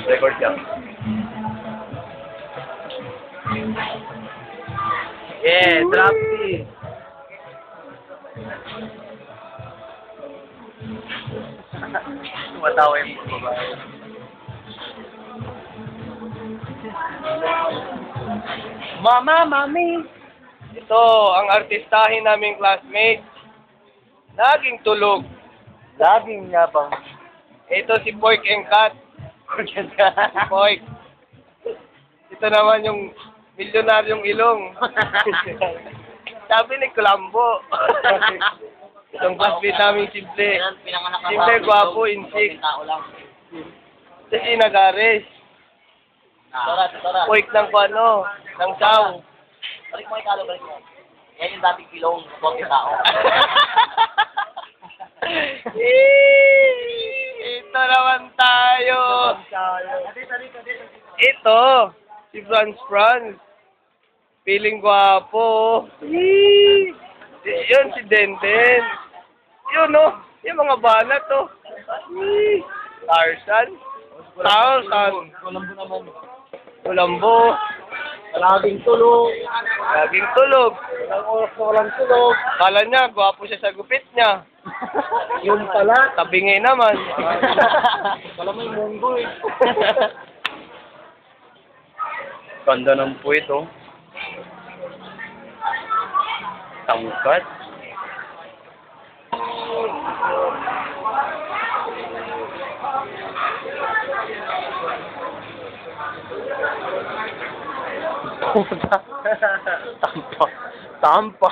Record ka. Yeah, Trapsi. Tumatawa yung babae. Mama, mami. Ito, ang artistahin naming classmate. Laging tulog. Laging yabang. Ito si Pork and Cat. Pork. Ito naman yung milyonaryong ilong. Sabi ni Colombo. Itong classmate namin simple. Simple, gwapo, insik. Ito si Nagares. Pork ng ano, ng saw. Balik mo ikalo, balik mo. Yan yung dating kilong, konti tao. Ito naman tayo. Ito, si Franz. Feeling gwapo. Yun si Denden. Yun no, yung mga banat to. Tarzan. Kulambo naman. Kulambo. Laging tulog. Laging tulog. Ilang oras na walang tulog. Kala niya, gwapo siya sa gupit niya. Yun pala. Tabingay naman. Wala mo yung munggo eh. Ganda ng puwit, oh. Tangkat. Tampa.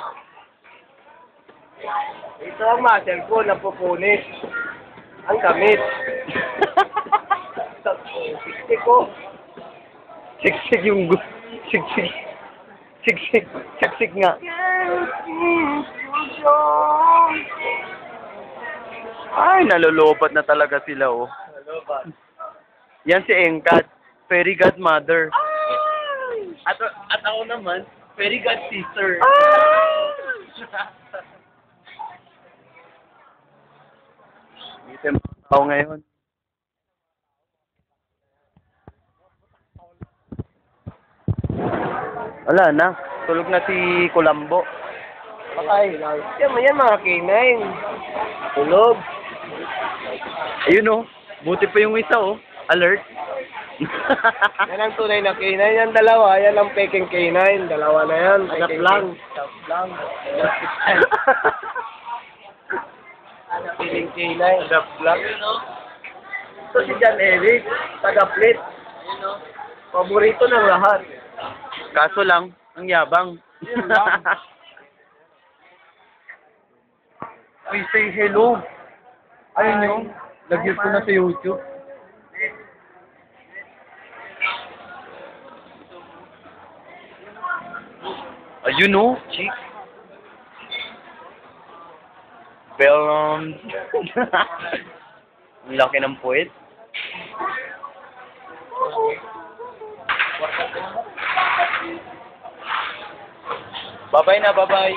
Ito ang muscle ko na pupunis. Ang gamit. Siksik ko. Siksik yung siksik nga. Ay, nalulupat na talaga sila, oh. Yan si Engkat, fairy godmother. At ako naman, fairy god sister. Dito yung mga tao ngayon. Wala na. Tulog na si Colombo. Patay. Yan mga K9. Tulog. Ayun oh. Buti pa yung isa oh. Alert. Yan ang tunay na K9. Yan dalawa. Yan ang peking K9. Dalawa na yan. Adap lang. Peking K9. Adap lang. Ito si John Eric. Taga-Plit. Paborito ng lahat. Kaso lang, ang yabang. Please say hello. Ayun yung, lagyan ko na sa YouTube. Ayun oh, chick. Ang laki ng puwet. Bye-bye na, bye-bye.